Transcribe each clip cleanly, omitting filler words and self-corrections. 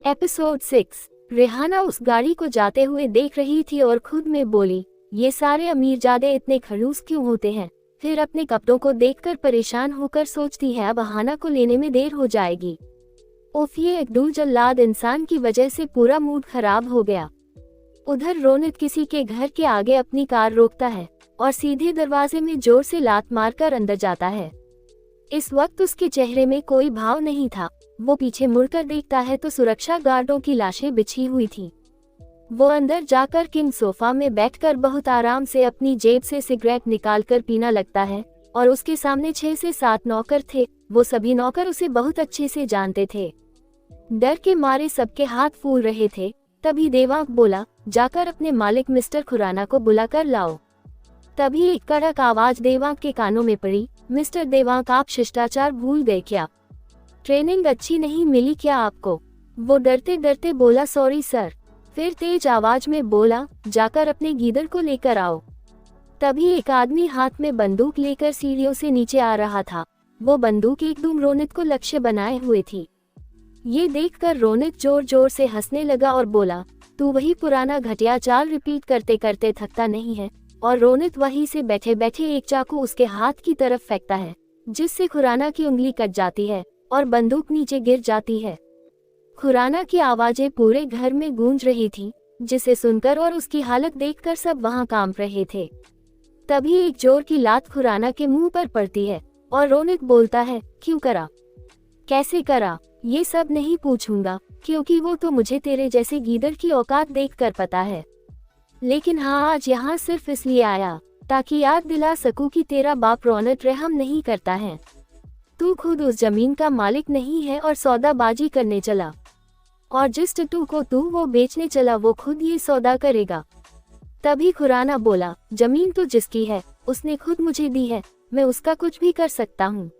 Episode 6। Rehana उस गाड़ी को जाते हुए देख रही थी और खुद में बोली, ये सारे अमीरजादे इतने खड़ूस क्यों होते हैं। फिर अपने कपड़ों को देखकर परेशान होकर सोचती है अब अहाना को लेने में देर हो जाएगी। उफ, ये एक जल्लाद इंसान की वजह से पूरा मूड खराब हो गया। उधर रोनित किसी के घर के आगे अपनी कार रोकता है और सीधे दरवाजे में जोर से लात मारकर अंदर जाता है। इस वक्त उसके चेहरे में कोई भाव नहीं था। वो पीछे मुड़कर देखता है तो सुरक्षा गार्डों की लाशें बिछी हुई थी। वो अंदर जाकर किंग सोफा में बैठकर बहुत आराम से अपनी जेब से सिगरेट निकालकर पीना लगता है और उसके सामने 6 से 7 नौकर थे। वो सभी नौकर उसे बहुत अच्छे से जानते थे। डर के मारे सबके हाथ फूल रहे थे। तभी देवांग बोला, जाकर अपने मालिक मिस्टर खुराना को बुलाकर लाओ। तभी एक कड़क आवाज देवांग के कानों में पड़ी, मिस्टर देवांग, आप शिष्टाचार भूल गए क्या? ट्रेनिंग अच्छी नहीं मिली क्या आपको? वो डरते डरते बोला, सॉरी सर। फिर तेज आवाज में बोला, जाकर अपने गीदड़ को लेकर आओ। तभी एक आदमी हाथ में बंदूक लेकर सीढ़ियों से नीचे आ रहा था। वो बंदूक एकदम रोनित को लक्ष्य बनाए हुए थी। ये देखकर रोनित जोर जोर से हंसने लगा और बोला, तू वही पुराना घटिया चाल रिपीट करते करते थकता नहीं है? और रोनित वहीं से बैठे बैठे एक चाकू उसके हाथ की तरफ फेंकता है, जिससे खुराना की उंगली कट जाती है और बंदूक नीचे गिर जाती है। खुराना की आवाजें पूरे घर में गूंज रही थी, जिसे सुनकर और उसकी हालत देखकर सब वहां कांप रहे थे। तभी एक जोर की लात खुराना के मुंह पर पड़ती है और रोनित बोलता है, क्यों करा, कैसे करा, ये सब नहीं पूछूंगा, क्योंकि वो तो मुझे तेरे जैसे गीदड़ की औकात देखकर पता है। लेकिन हाँ, आज यहाँ सिर्फ इसलिए आया ताकि याद दिला सकूं कि तेरा बाप रोनित रहम नहीं करता है। तू खुद उस जमीन का मालिक नहीं है और सौदाबाजी करने चला, और जिस टट्टू को तू वो बेचने चला वो खुद ये सौदा करेगा। तभी खुराना बोला, जमीन तो जिसकी है उसने खुद मुझे दी है, मैं उसका कुछ भी कर सकता हूँ।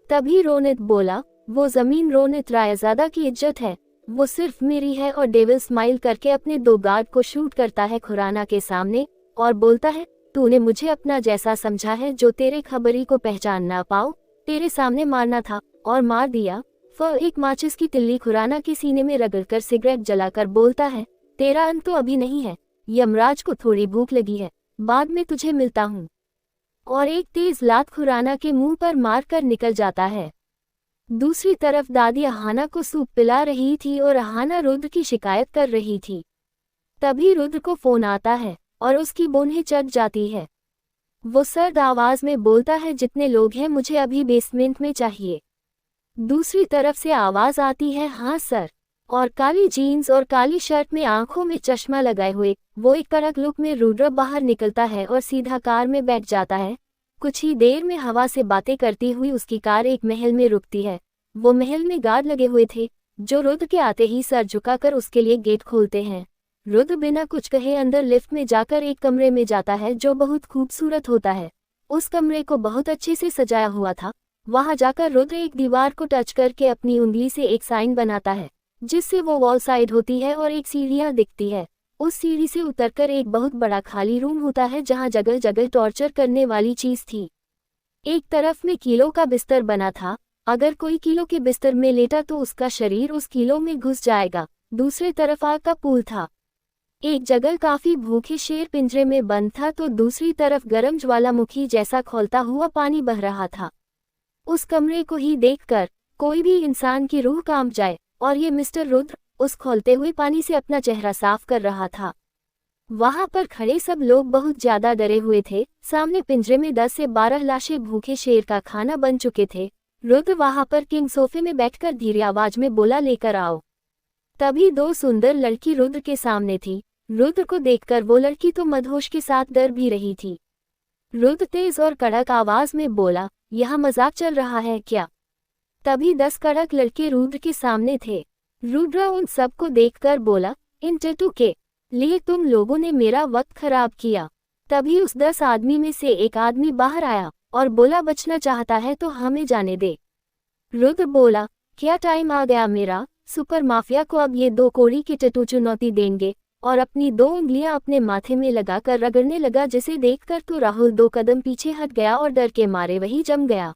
तभी रोनित बोला, वो जमीन रोनित रायजादा की इज्जत है, वो सिर्फ मेरी है। और डेविल स्माइल करके अपने 2 गार्ड को शूट करता है खुराना के सामने और बोलता है, तूने मुझे अपना जैसा समझा है, जो तेरे खबरी को पहचान ना पाओ, तेरे सामने मारना था और मार दिया। फिर एक माचिस की तिल्ली खुराना के सीने में रगड़कर सिगरेट जलाकर बोलता है, तेरा अंत तो अभी नहीं है, यमराज को थोड़ी भूख लगी है, बाद में तुझे मिलता हूँ। और एक तेज लात खुराना के मुंह पर मारकर निकल जाता है। दूसरी तरफ दादी अहाना को सूप पिला रही थी और अहाना रुद्र की शिकायत कर रही थी। तभी रुद्र को फोन आता है और उसकी बोन्हें चढ़ जाती है। वो सर्द आवाज में बोलता है, जितने लोग हैं मुझे अभी बेसमेंट में चाहिए। दूसरी तरफ से आवाज आती है, हाँ सर। और काली जीन्स और काली शर्ट में आंखों में चश्मा लगाए हुए वो एक कड़क लुक में रुद्र बाहर निकलता है और सीधा कार में बैठ जाता है। कुछ ही देर में हवा से बातें करती हुई उसकी कार एक महल में रुकती है। वो महल में गार्ड लगे हुए थे, जो रुद्र के आते ही सर झुकाकर उसके लिए गेट खोलते हैं। रुद्र बिना कुछ कहे अंदर लिफ्ट में जाकर एक कमरे में जाता है, जो बहुत खूबसूरत होता है। उस कमरे को बहुत अच्छे से सजाया हुआ था। वहां जाकर रुद्र एक दीवार को टच करके अपनी उंगली से एक साइन बनाता है, जिससे वो वॉल साइड होती है और एक सीढ़ियां दिखती है। उस सीढ़ी से उतरकर एक बहुत बड़ा खाली रूम होता है, जहां जगह जगह टॉर्चर करने वाली चीज थी। एक तरफ में कीलों का बिस्तर बना था, अगर कोई कीलों के बिस्तर में लेटा तो उसका शरीर उस कीलों में घुस जाएगा। दूसरी तरफ आग का पूल था। एक जगह काफी भूखे शेर पिंजरे में बंद था, तो दूसरी तरफ गर्म ज्वालामुखी जैसा खौलता हुआ पानी बह रहा था। उस कमरे को ही देखकर कोई भी इंसान की रूह कांप जाए, और ये मिस्टर रुद्र उस खौलते हुए पानी से अपना चेहरा साफ कर रहा था। वहां पर खड़े सब लोग बहुत ज्यादा डरे हुए थे। सामने पिंजरे में 10 से 12 लाशें भूखे शेर का खाना बन चुके थे। रुद्र वहां पर किंग सोफे में बैठकर धीरे आवाज में बोला, लेकर आओ। तभी 2 सुंदर लड़की रुद्र के सामने थी। रुद्र को देखकर वो लड़की तो मदहोश के साथ डर भी रही थी। रुद्र तेज और कड़क आवाज में बोला, यहाँ मजाक चल रहा है क्या? तभी 10 कड़क लड़के रुद्र के सामने थे। रुद्र उन सबको देखकर बोला, इन टैटू के लिए तुम लोगों ने मेरा वक्त खराब किया। तभी उस 10 आदमी में से एक आदमी बाहर आया और बोला, बचना चाहता है तो हमें जाने दे। रुद्र बोला, क्या टाइम आ गया मेरा? सुपर माफिया को अब ये 2 कोड़ी के टैटू चुनौती देंगे। और अपनी 2 उंगलियां अपने माथे में लगाकर रगड़ने लगा, जिसे देखकर तो राहुल 2 कदम पीछे हट गया और डर के मारे वही जम गया।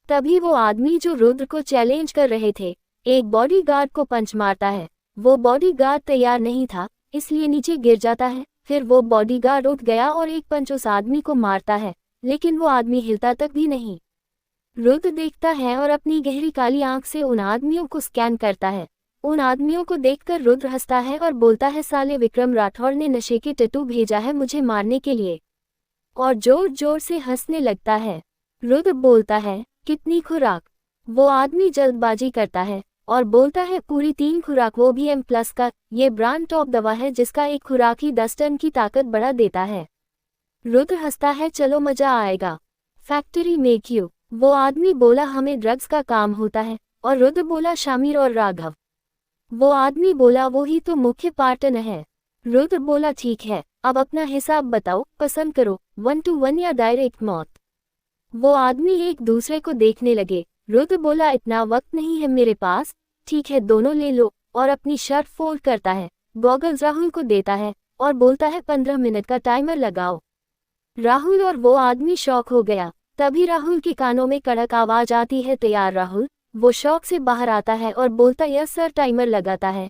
तभी वो आदमी जो रुद्र को चैलेंज कर रहे थे एक बॉडीगार्ड को पंच मारता है। वो बॉडीगार्ड तैयार नहीं था, इसलिए नीचे गिर जाता है। फिर वो बॉडीगार्ड उठ गया और एक पंच उस आदमी को मारता है, लेकिन वो आदमी हिलता तक भी नहीं। रुद्र देखता है और अपनी गहरी काली आंख से उन आदमियों को स्कैन करता है। उन आदमियों को देखकर रुद्र हंसता है और बोलता है, साले विक्रम राठौड़ ने नशे के टैटू भेजा है मुझे मारने के लिए, और जोर जोर से हंसने लगता है। रुद्र बोलता है, कितनी खुराक? वो आदमी जल्दबाजी करता है और बोलता है, पूरी 3 खुराक, वो भी M+ का। ये ब्रांड टॉप दवा है जिसका एक खुराक ही 10 टन की ताकत बढ़ा देता है। रुद्र हंसता है, चलो मजा आएगा। Factory make you. वो आदमी बोला, हमें ड्रग्स का काम होता है। और रुद्र बोला, शामिर और राघव। वो आदमी बोला, वो ही तो मुख्य पार्टनर है। रुद्र बोला, ठीक है, अब अपना हिसाब बताओ, पसंद करो, 1 to 1 या डायरेक्ट मौत। वो आदमी एक दूसरे को देखने लगे। रुद्र बोला, इतना वक्त नहीं है मेरे पास। ठीक है, दोनों ले लो। और अपनी शर्ट फोल्ड करता है, गॉगल्स राहुल को देता है और बोलता है, 15 मिनट का टाइमर लगाओ। राहुल और वो आदमी शॉक हो गया। तभी राहुल के कानों में कड़क आवाज आती है, तैयार राहुल? वो शॉक से बाहर आता है और बोलता, यस सर। टाइमर लगाता है।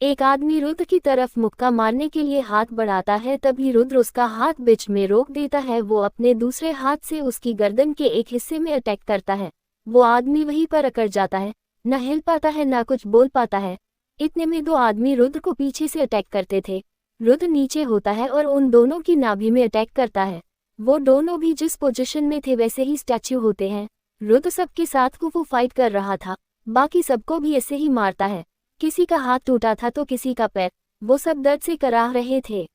एक आदमी रुद्र की तरफ मुक्का मारने के लिए हाथ बढ़ाता है, तभी रुद्र उसका हाथ बीच में रोक देता है। वो अपने दूसरे हाथ से उसकी गर्दन के एक हिस्से में अटैक करता है। वो आदमी वहीं पर अकड़ जाता है, न हिल पाता है न कुछ बोल पाता है। इतने में 2 आदमी रुद्र को पीछे से अटैक करते थे। रुद्र नीचे होता है और उन दोनों की नाभि में अटैक करता है। वो दोनों भी जिस पोजीशन में थे वैसे ही स्टैच्यू होते हैं। रुद्र सबके साथ कुफू फाइट कर रहा था, बाकी सबको भी ऐसे ही मारता है। किसी का हाथ टूटा था तो किसी का पैर, वो सब दर्द से कराह रहे थे।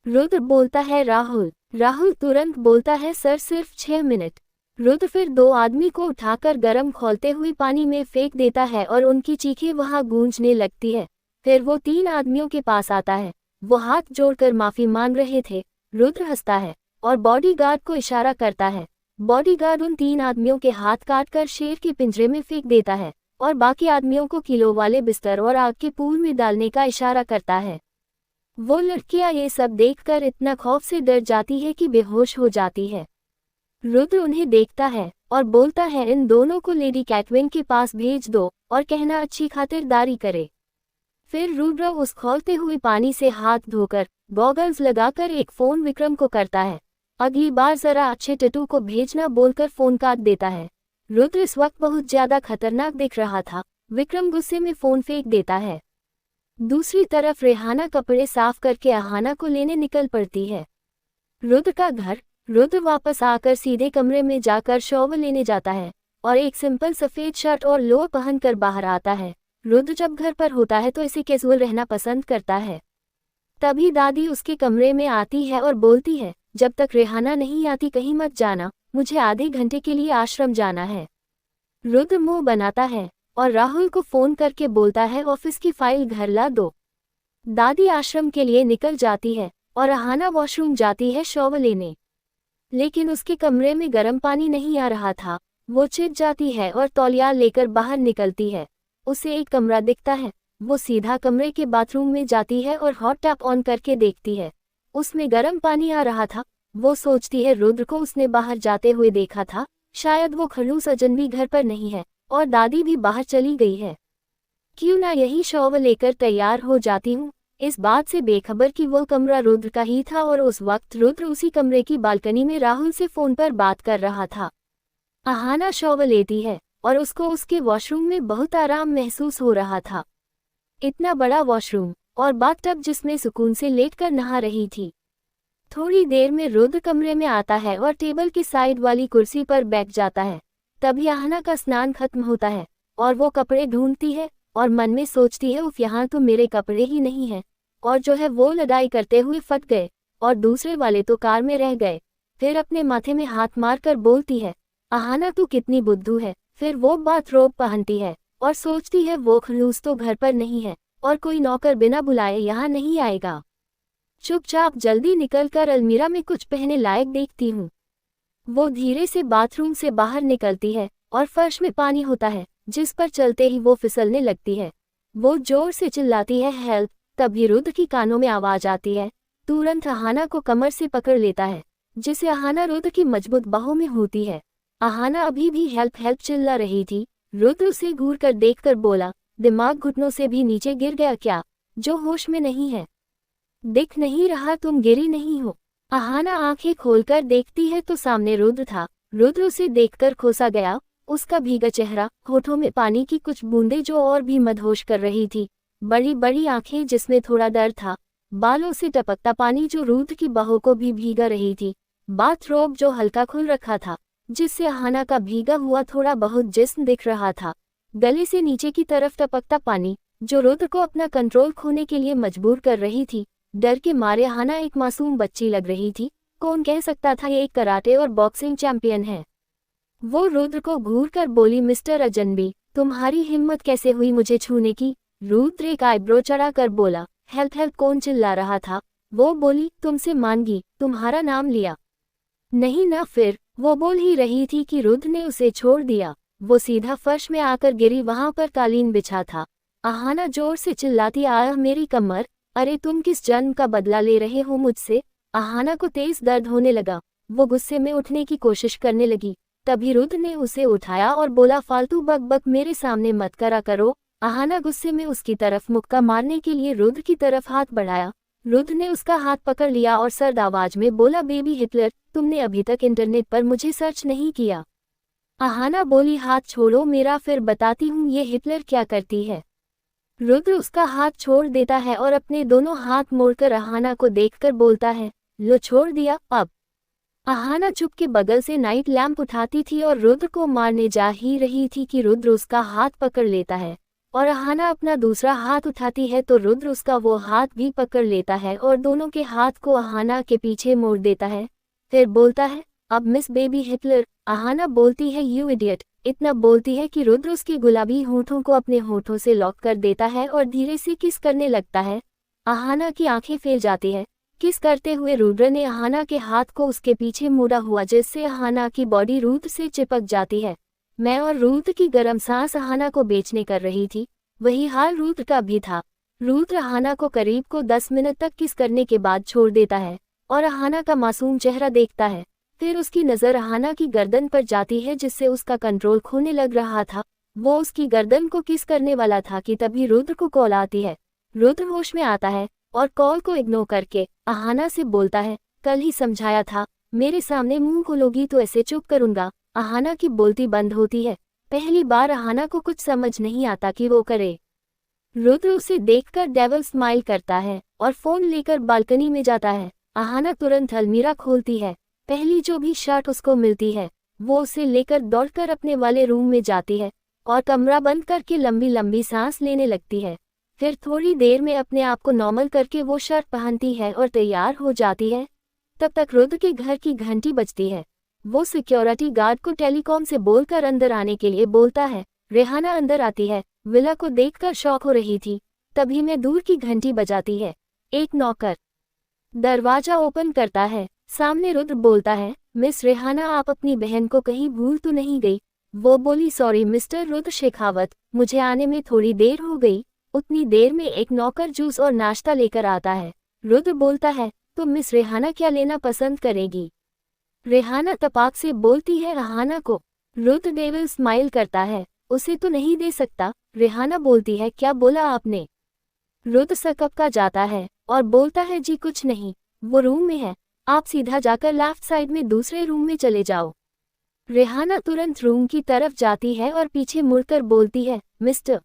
रुद्र बोलता है, राहुल। राहुल तुरंत बोलता है, सर सिर्फ 6 मिनट। रुद्र फिर 2 आदमी को उठाकर गर्म खौलते हुए पानी में फेंक देता है और उनकी चीखें वहां गूंजने लगती है। फिर वो 3 आदमियों के पास आता है। वो हाथ जोड़कर माफी मांग रहे थे। रुद्र हंसता है और बॉडीगार्ड को इशारा करता है। बॉडीगार्ड उन 3 आदमियों के हाथ काटकर शेर के पिंजरे में फेंक देता है और बाकी आदमियों को किलो वाले बिस्तर और आग के पूल में डालने का इशारा करता है। वो लड़कियां ये सब देखकर इतना खौफ से डर जाती है कि बेहोश हो जाती है। रुद्र उन्हें देखता है और बोलता है, इन दोनों को लेडी कैटविन के पास भेज दो और कहना अच्छी खातिरदारी करे। फिर रुद्र उस खौलते हुए पानी से हाथ धोकर गॉगल्स लगाकर एक फोन विक्रम को करता है। अगली बार जरा अच्छे टैटू को भेजना बोलकर फोन काट देता है। रुद्र इस वक्त बहुत ज्यादा खतरनाक दिख रहा था। विक्रम गुस्से में फोन फेंक देता है। दूसरी तरफ रेहाना कपड़े साफ करके आहाना को लेने निकल पड़ती है। रुद्र का घर। रुद्र वापस आकर सीधे कमरे में जाकर शॉवर लेने जाता है और एक सिंपल सफेद शर्ट और लोअर पहनकर बाहर आता है। रुद्र जब घर पर होता है तो इसे कैजुअल रहना पसंद करता है। तभी दादी उसके कमरे में आती है और बोलती है, जब तक रेहाना नहीं आती कहीं मत जाना, मुझे आधे घंटे के लिए आश्रम जाना है। रुद्र मुंह बनाता है और राहुल को फोन करके बोलता है, ऑफिस की फाइल घर ला दो। दादी आश्रम के लिए निकल जाती है और आहाना वॉशरूम जाती है शॉवर लेने, लेकिन उसके कमरे में गर्म पानी नहीं आ रहा था। वो चिढ़ जाती है और तौलिया लेकर बाहर निकलती है। उसे एक कमरा दिखता है। वो सीधा कमरे के बाथरूम में जाती है और हॉट टैप ऑन करके देखती है। उसमें गर्म पानी आ रहा था। वो सोचती है रुद्र को उसने बाहर जाते हुए देखा था, शायद वो खड़ूस अजनबी घर पर नहीं है और दादी भी बाहर चली गई है। क्यों ना यही शॉवर लेकर तैयार हो जाती हूँ, इस बात से बेखबर कि वो कमरा रुद्र का ही था और उस वक्त रुद्र उसी कमरे की बालकनी में राहुल से फोन पर बात कर रहा था। आहाना शॉवर लेती है और उसको उसके वॉशरूम में बहुत आराम महसूस हो रहा था। इतना बड़ा वॉशरूम और बाथटब जिसमें सुकून से लेटकर नहा रही थी। थोड़ी देर में रुद्र कमरे में आता है और टेबल की साइड वाली कुर्सी पर बैठ जाता है। तभी आहाना का स्नान खत्म होता है और वो कपड़े ढूंढती है और मन में सोचती है, उफ, यहाँ तो मेरे कपड़े ही नहीं हैं, और जो है वो लड़ाई करते हुए फट गए और दूसरे वाले तो कार में रह गए। फिर अपने माथे में हाथ मारकर बोलती है, आहाना तू कितनी बुद्धू है। फिर वो बाथरोब पहनती है और सोचती है वो खलूस तो घर पर नहीं है और कोई नौकर बिना बुलाए यहाँ नहीं आएगा। चुपचाप जल्दी निकलकर अलमीरा में कुछ पहने लायक देखती हूँ। वो धीरे से बाथरूम से बाहर निकलती है और फर्श में पानी होता है जिस पर चलते ही वो फिसलने लगती है। वो जोर से चिल्लाती है, हेल्प। तभी रुद्र की कानों में आवाज आती है। तुरंत आहाना को कमर से पकड़ लेता है, जिसे आहाना रुद्र की मजबूत बाहों में होती है। आहाना अभी भी हेल्प हेल्प चिल्ला रही थी। रुद्र उसे घूर कर देखकर बोला, दिमाग घुटनों से भी नीचे गिर गया क्या, जो होश में नहीं है? दिख नहीं रहा तुम गिरी नहीं हो? आहाना आंखें खोलकर देखती है तो सामने रुद्र था। रुद्र उसे देखकर खोसा गया, उसका भीगा चेहरा, होठों में पानी की कुछ बूंदें जो और भी मदहोश कर रही थी, बड़ी बड़ी आंखें जिसमें थोड़ा डर था, बालों से टपकता पानी जो रुद्र की बाहों को भी भीगा रही थी, बाथरोब जो हल्का खुल रखा था जिससे आहाना का भीगा हुआ थोड़ा बहुत जिस्म दिख रहा था, गले से नीचे की तरफ टपकता पानी जो रुद्र को अपना कंट्रोल खोने के लिए मजबूर कर रही थी। डर के मारे आहाना एक मासूम बच्ची लग रही थी। कौन कह सकता था ये एक कराटे और बॉक्सिंग चैंपियन है। वो रुद्र को घूर कर बोली, मिस्टर अजनबी, तुम्हारी हिम्मत कैसे हुई मुझे छूने की? रुद्र एक आईब्रो चढ़ा कर बोला, हेल्प हेल्प कौन चिल्ला रहा था? वो बोली, तुमसे मांगी, तुम्हारा नाम लिया नहीं ना? फिर वो बोल ही रही थी कि रुद्र ने उसे छोड़ दिया। वो सीधा फर्श में आकर गिरी, वहां पर कालीन बिछा था। आहाना जोर से चिल्लाती, आह मेरी कमर, अरे तुम किस जन्म का बदला ले रहे हो मुझसे? आहाना को तेज दर्द होने लगा, वो गुस्से में उठने की कोशिश करने लगी। तभी रुद्र ने उसे उठाया और बोला, फालतू बक बक मेरे सामने मत करा करो। आहाना गुस्से में उसकी तरफ मुक्का मारने के लिए रुद्र की तरफ हाथ बढ़ाया। रुद्र ने उसका हाथ पकड़ लिया और सर्द आवाज में बोला, बेबी हिटलर, तुमने अभी तक इंटरनेट पर मुझे सर्च नहीं किया। आहाना बोली, हाथ छोड़ो मेरा, फिर बताती हूँ ये हिटलर क्या करती है। रुद्र उसका हाथ छोड़ देता है और अपने दोनों हाथ मोड़कर आहाना को देखकर बोलता है, लो छोड़ दिया अब। आहाना चुप के बगल से नाइट लैंप उठाती थी और रुद्र को मारने जा ही रही थी कि रुद्र उसका हाथ पकड़ लेता है और आहाना अपना दूसरा हाथ उठाती है तो रुद्र उसका वो हाथ भी पकड़ लेता है और दोनों के हाथ को आहाना के पीछे मोड़ देता है। फिर बोलता है, अब मिस बेबी हिटलर। आहाना बोलती है, यू इडियट। इतना बोलती है कि रुद्र उसके गुलाबी होठों को अपने होठों से लॉक कर देता है और धीरे से किस करने लगता है। आहाना की आंखें फैल जाती है। किस करते हुए रुद्र ने आहाना के हाथ को उसके पीछे मोड़ा हुआ जिससे आहाना की बॉडी रुद्र से चिपक जाती है। मैं और रुद्र की गर्म सांस आहाना को बेचने कर रही थी, वही हाल रुद्र का भी था। रुद्र आहाना को करीब को 10 मिनट तक किस करने के बाद छोड़ देता है और आहाना का मासूम चेहरा देखता है। फिर उसकी नज़र आहाना की गर्दन पर जाती है जिससे उसका कंट्रोल खोने लग रहा था। वो उसकी गर्दन को किस करने वाला था कि तभी रुद्र को कॉल आती है। रुद्र होश में आता है और कॉल को इग्नोर करके आहाना से बोलता है, कल ही समझाया था, मेरे सामने मुंह खोलोगी तो ऐसे चुप करूंगा। आहाना की बोलती बंद होती है। पहली बार आहाना को कुछ समझ नहीं आता कि वो करे। रुद्र उसे देखकर डेविल स्माइल करता है और फोन लेकर बालकनी में जाता है। आहाना तुरंत अलमीरा खोलती है। पहली जो भी शर्ट उसको मिलती है वो उसे लेकर दौड़कर अपने वाले रूम में जाती है और कमरा बंद करके लंबी लंबी सांस लेने लगती है। फिर थोड़ी देर में अपने आप को नॉर्मल करके वो शर्ट पहनती है और तैयार हो जाती है। तब तक रुद्र के घर की घंटी बजती है। वो सिक्योरिटी गार्ड को टेलीकॉम से बोलकर अंदर आने के लिए बोलता है। रेहाना अंदर आती है। विला को देखकर शॉक हो रही थी। तभी मैं दूर की घंटी बजाती है। एक नौकर दरवाजा ओपन करता है। सामने रुद्र बोलता है, मिस रेहाना, आप अपनी बहन को कहीं भूल तो नहीं गई? वो बोली, सॉरी मिस्टर रुद्र शेखावत, मुझे आने में थोड़ी देर हो गई। उतनी देर में एक नौकर जूस और नाश्ता लेकर आता है। रुद्र बोलता है, तो मिस रेहाना क्या लेना पसंद करेगी? रेहाना तपाक से बोलती है, आहाना को। रुद्र डेविल स्माइल करता है, उसे तो नहीं दे सकता। रेहाना बोलती है, क्या बोला आपने? रुद्र सकपका जाता है और बोलता है, जी कुछ नहीं, वो रूम में है, आप सीधा जाकर लेफ्ट साइड में दूसरे रूम में चले जाओ। रेहाना तुरंत रूम की तरफ जाती है और पीछे मुड़कर बोलती है, मिस्टर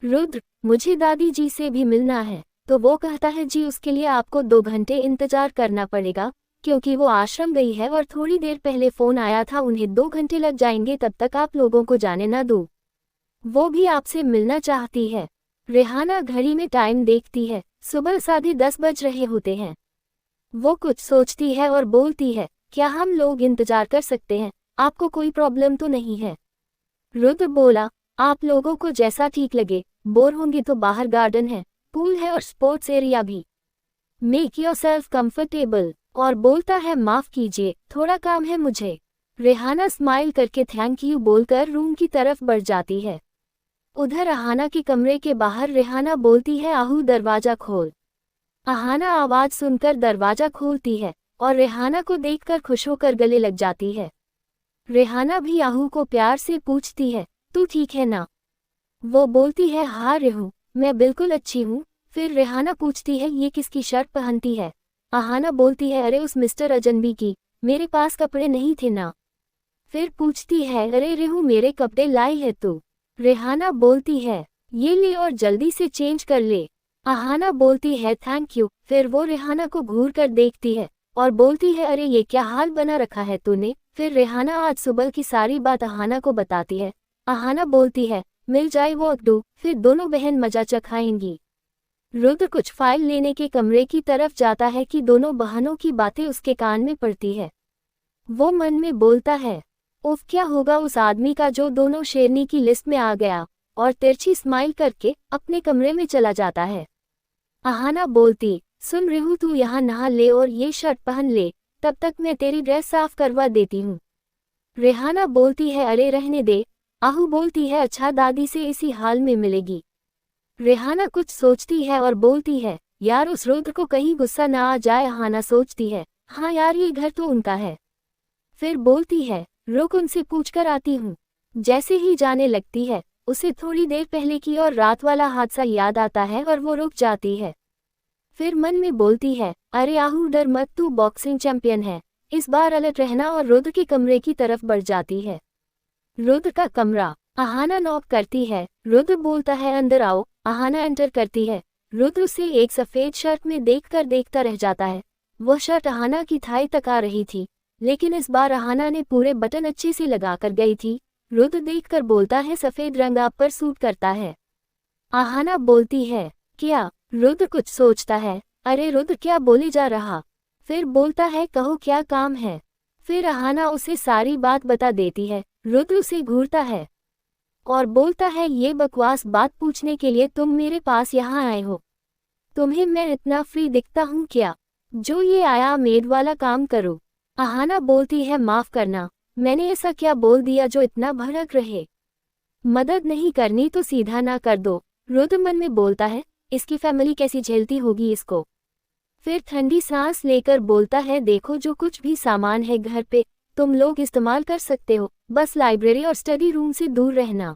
रुद्र, मुझे दादी जी से भी मिलना है। तो वो कहता है, जी उसके लिए आपको 2 घंटे इंतजार करना पड़ेगा, क्योंकि वो आश्रम गई है और थोड़ी देर पहले फोन आया था, उन्हें 2 घंटे लग जाएंगे, तब तक आप लोगों को जाने ना दो। वो भी आपसे मिलना चाहती है। रेहाना घड़ी में टाइम देखती है। सुबह 10:30 बज रहे होते हैं। वो कुछ सोचती है और बोलती है, क्या हम लोग इंतजार कर सकते हैं? आपको कोई प्रॉब्लम तो नहीं है? रुद्र बोला, आप लोगों को जैसा ठीक लगे। बोर होंगे तो बाहर गार्डन है, पूल है और स्पोर्ट्स एरिया भी। Make yourself comfortable. और बोलता है, माफ कीजिए, थोड़ा काम है मुझे। रेहाना स्माइल करके थैंक यू बोलकर रूम की तरफ बढ़ जाती है। उधर आहाना के कमरे के बाहर रेहाना बोलती है, आहू दरवाजा खोल। आहाना आवाज सुनकर दरवाजा खोलती है और रेहाना को देखकर खुश होकर गले लग जाती है। रेहाना भी आहू को प्यार से पूछती है, तू ठीक है ना? वो बोलती है हाँ रेहू, मैं बिल्कुल अच्छी हूँ। फिर रेहाना पूछती है ये किसकी शर्ट पहनती है? आहाना बोलती है अरे उस मिस्टर अजनबी की, मेरे पास कपड़े नहीं थे ना। फिर पूछती है अरे रेहू मेरे कपड़े लाई है तू? रेहाना बोलती है ये ले और जल्दी से चेंज कर ले। आहाना बोलती है थैंक यू। फिर वो रेहाना को घूर कर देखती है और बोलती है अरे ये क्या हाल बना रखा है तूने? फिर रेहाना आज सुबह की सारी बात आहाना को बताती है। आहाना बोलती है मिल जाए वो अड्डू, फिर दोनों बहन मजा चखाएंगी। रुद्र कुछ फाइल लेने के कमरे की तरफ जाता है कि दोनों बहनों की बातें उसके कान में पड़ती है। वो मन में बोलता है उफ क्या होगा उस आदमी का जो दोनों शेरनी की लिस्ट में आ गया, और तिरछी स्माइल करके अपने कमरे में चला जाता है। आहाना बोलती सुन रेहू तू यहाँ नहा ले और ये शर्ट पहन ले, तब तक मैं तेरी ड्रेस साफ करवा देती हूँ। रेहाना बोलती है अरे रहने दे। आहू बोलती है अच्छा दादी से इसी हाल में मिलेगी। रेहाना कुछ सोचती है और बोलती है यार उस रुद्र को कहीं गुस्सा ना आ जाए। आहाना सोचती है हाँ यार ये घर तो उनका है। फिर बोलती है रुक उनसे पूछकर आती हूँ। जैसे ही जाने लगती है उसे थोड़ी देर पहले की और रात वाला हादसा याद आता है और वो रुक जाती है। फिर मन में बोलती है अरे आहू डर मत, तू बॉक्सिंग चैंपियन है, इस बार अलर्ट रहना, और रुद्र के कमरे की तरफ बढ़ जाती है। रुद्र का कमरा। आहाना नॉक करती है। रुद्र बोलता है अंदर आओ। आहाना एंटर करती है। रुद्र उसे एक सफेद शर्ट में देखकर देखता रह जाता है। वह शर्ट आहाना की थाई तक आ रही थी, लेकिन इस बार आहाना ने पूरे बटन अच्छे से लगाकर गई थी। रुद्र देखकर बोलता है सफेद रंग आप पर सूट करता है। आहाना बोलती है क्या? रुद्र कुछ सोचता है अरे रुद्र क्या बोले जा रहा। फिर बोलता है कहो क्या काम है। फिर आहाना उसे सारी बात बता देती है। रुद्र उसे घूरता है और बोलता है ये बकवास बात पूछने के लिए तुम मेरे पास यहाँ आए हो? तुम्हें मैं इतना फ्री दिखता हूँ क्या जो ये आया मेड वाला काम करो? आहाना बोलती है माफ करना, मैंने ऐसा क्या बोल दिया जो इतना भड़क रहे? मदद नहीं करनी तो सीधा ना कर दो। रुद्र मन में बोलता है इसकी फैमिली कैसी झेलती होगी इसको। फिर ठंडी सांस लेकर बोलता है देखो जो कुछ भी सामान है घर पे तुम लोग इस्तेमाल कर सकते हो, बस लाइब्रेरी और स्टडी रूम से दूर रहना।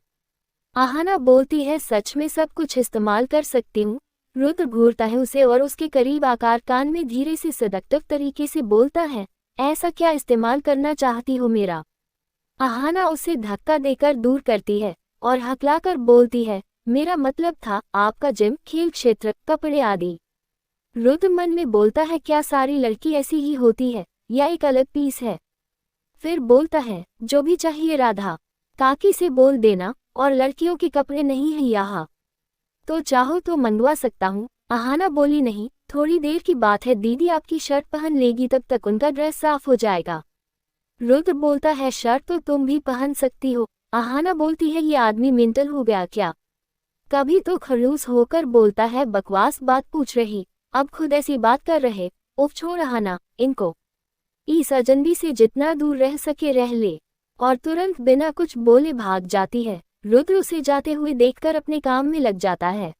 आहाना बोलती है सच में सब कुछ इस्तेमाल कर सकती हूँ। रुद्र घूरता है उसे और उसके करीब आकार कान में धीरे से सदक्टिव तरीके से बोलता है ऐसा क्या इस्तेमाल करना चाहती हो मेरा? आहाना उसे धक्का देकर दूर करती है और हकलाकर बोलती है मेरा मतलब था आपका जिम, खेल क्षेत्र, कपड़े आदि। रुद्र मन में बोलता है क्या सारी लड़की ऐसी ही होती है या एक अलग पीस है? फिर बोलता है जो भी चाहिए राधा काकी से बोल देना, और लड़कियों के कपड़े नहीं हैं यहाँ तो चाहो तो मंगवा सकता हूँ। आहाना बोली नहीं, थोड़ी देर की बात है, दीदी आपकी शर्ट पहन लेगी तब तक उनका ड्रेस साफ हो जाएगा। रुद्र बोलता है शर्ट तो तुम भी पहन सकती हो। आहाना बोलती है ये आदमी मेंटल हो गया क्या? कभी तो खड़ूस होकर बोलता है बकवास बात पूछ रही, अब खुद ऐसी बात कर रहे। उफ छोड़ आहाना, इनको इस अजनबी से जितना दूर रह सके रह ले। और तुरंत बिना कुछ बोले भाग जाती है। रुद्र उसे जाते हुए देखकर अपने काम में लग जाता है।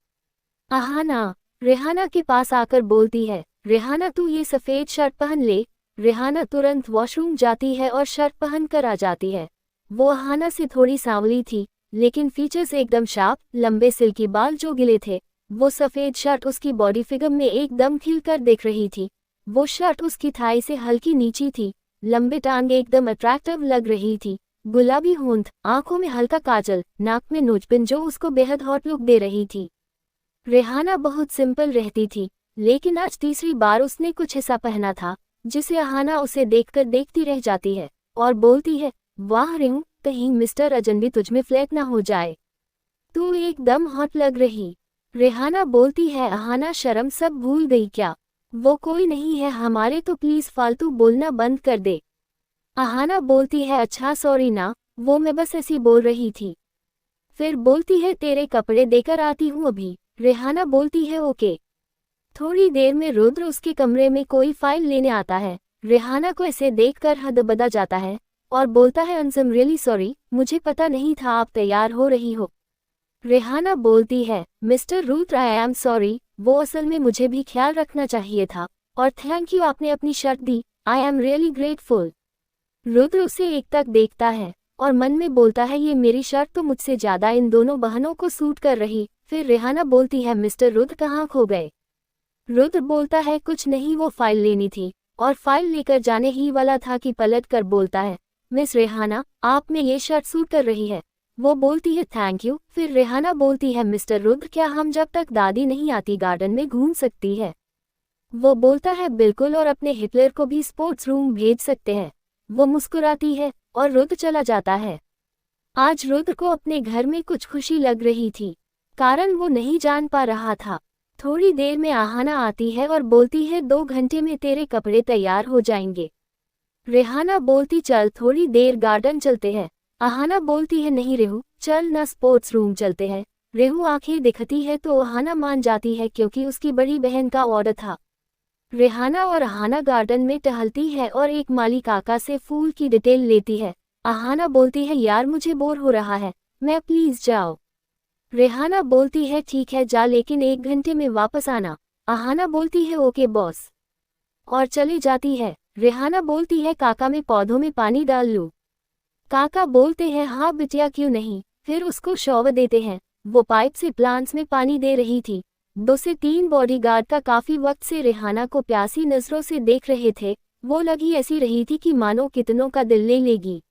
आहाना रेहाना के पास आकर बोलती है रेहाना तू ये सफ़ेद शर्ट पहन ले। रेहाना तुरंत वॉशरूम जाती है और शर्ट पहन कर आ जाती है। वो आहाना से थोड़ी सांवली थी, लेकिन फीचर्स एकदम शार्प, लंबे सिल्की बाल जो गिले थे। वो सफ़ेद शर्ट उसकी बॉडी फिगर में एकदम खिलकर दिख रही थी। वो शर्ट उसकी थाई से हल्की नीची थी, लंबे टांग एकदम अट्रैक्टिव लग रही थी। गुलाबी होंठ, आंखों में हल्का काजल, नाक में नोचपिन जो उसको बेहद हॉट लुक दे रही थी। रेहाना बहुत सिंपल रहती थी, लेकिन आज तीसरी बार उसने कुछ ऐसा पहना था जिसे आहाना उसे देखकर देखती रह जाती है और बोलती है वाह रेहू, कहीं मिस्टर अजनबी तुझमें फ्लैट ना हो जाए, तू एकदम हॉट लग रही। रेहाना बोलती है आहाना शर्म सब भूल गई क्या? वो कोई नहीं है हमारे, तो प्लीज फालतू बोलना बंद कर दे। आहाना बोलती है अच्छा सॉरी ना, वो मैं बस ऐसी बोल रही थी। फिर बोलती है तेरे कपड़े देकर आती हूँ अभी। रेहाना बोलती है ओके। थोड़ी देर में रुद्र उसके कमरे में कोई फाइल लेने आता है। रेहाना को ऐसे देखकर हदबदा जाता है और बोलता है अंसम रियली सॉरी, मुझे पता नहीं था आप तैयार हो रही हो। रेहाना बोलती है mister Rudra I am sorry, वो असल में मुझे भी ख्याल रखना चाहिए था, और थैंक यू आपने अपनी shirt the, I am really grateful. Rudra उसे एक तक देखता है और मन में बोलता है ये मेरी शर्ट तो मुझसे ज्यादा इन दोनों बहनों को सूट कर रही। फिर रेहाना बोलती है मिस्टर रुद्र कहाँ खो गए। रुद्र बोलता है कुछ नहीं, वो फाइल लेनी थी और फाइल लेकर जाने ही वाला था कि पलट कर बोलता है मिस रेहाना आप में ये शर्ट सूट कर रही है। वो बोलती है थैंक यू। फिर रेहाना बोलती है मिस्टर रुद्र क्या हम जब तक दादी नहीं आती गार्डन में घूम सकती है। वो बोलता है बिल्कुल और अपने हिटलर को भी स्पोर्ट्स रूम भेज सकते हैं। वो मुस्कुराती है और रुद्र चला जाता है। आज रुद्र को अपने घर में कुछ खुशी लग रही थी, कारण वो नहीं जान पा रहा था। थोड़ी देर में आहाना आती है और बोलती है 2 घंटे में तेरे कपड़े तैयार हो जाएंगे। रेहाना बोलती चल थोड़ी देर गार्डन चलते हैं। आहाना बोलती है नहीं रेहू चल ना स्पोर्ट्स रूम चलते हैं। रेहू आंखें दिखती है तो आहाना मान जाती है क्योंकि उसकी बड़ी बहन का ऑर्डर था। रेहाना और आहाना गार्डन में टहलती है और एक माली काका से फूल की डिटेल लेती है। आहाना बोलती है यार मुझे बोर हो रहा है, मैं प्लीज जाओ। रेहाना बोलती है ठीक है जा लेकिन 1 घंटे में वापस आना। आहाना बोलती है ओके बॉस और चली जाती है। रेहाना बोलती है काका मैं पौधों में पानी डाल लूं। काका बोलते हैं हाँ बिटिया क्यों नहीं। फिर उसको शॉवर देते हैं। वो पाइप से प्लांट्स में पानी दे रही थी। 2 से 3 बॉडीगार्ड का काफी वक्त से रेहाना को प्यासी नजरों से देख रहे थे। वो लगी ऐसी रही थी कि मानो कितनों का दिल ले लेगी।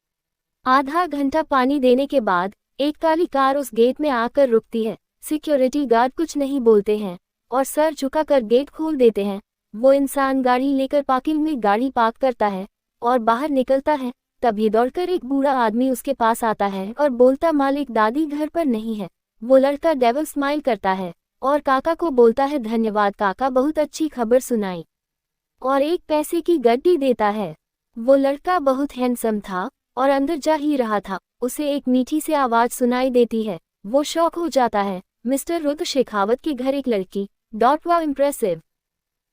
आधा घंटा पानी देने के बाद एक काली कार उस गेट में आकर रुकती है। सिक्योरिटी गार्ड कुछ नहीं बोलते हैं और सर झुकाकर गेट खोल देते हैं। वो इंसान गाड़ी लेकर पार्किंग में गाड़ी पार्क करता है और बाहर निकलता है। तभी दौड़कर एक बूढ़ा आदमी उसके पास आता है और बोलता मालिक दादी घर पर नहीं है। वो लड़का डेविल स्माइल करता है और काका को बोलता है धन्यवाद काका बहुत अच्छी खबर सुनाई, और 1 पैसे की गड्डी देता है। वो लड़का बहुत हैंडसम था और अंदर जा ही रहा था। उसे एक मीठी सी आवाज सुनाई देती है। वो शॉक हो जाता है। मिस्टर रुद्र शेखावत के घर एक लड़की। Wow impressive.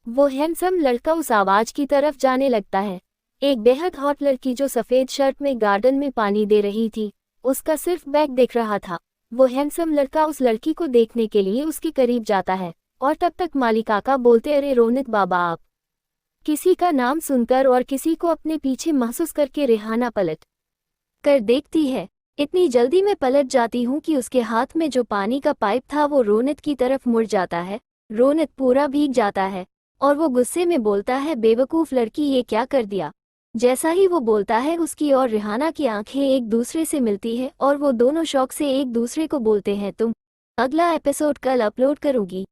वो हैंडसम लड़का उस आवाज की तरफ जाने लगता है। एक बेहद हॉट लड़की जो सफेद शर्ट में गार्डन में पानी दे रही थी, उसका सिर्फ बैग दिख रहा था। वो हैंडसम लड़का उस लड़की को देखने के लिए उसके करीब जाता है और तब तक माली काका बोलते अरे रोनित बाबा आप। किसी का नाम सुनकर और किसी को अपने पीछे महसूस करके रेहाना पलट कर देखती है। इतनी जल्दी में पलट जाती हूँ कि उसके हाथ में जो पानी का पाइप था वो रोनित की तरफ मुड़ जाता है। रोनित पूरा भीग जाता है और वो गुस्से में बोलता है बेवकूफ़ लड़की ये क्या कर दिया। जैसा ही वो बोलता है उसकी और रेहाना की आंखें एक दूसरे से मिलती है और वो दोनों शौक से एक दूसरे को बोलते हैं तुम। अगला एपिसोड कल अपलोड करूँगी।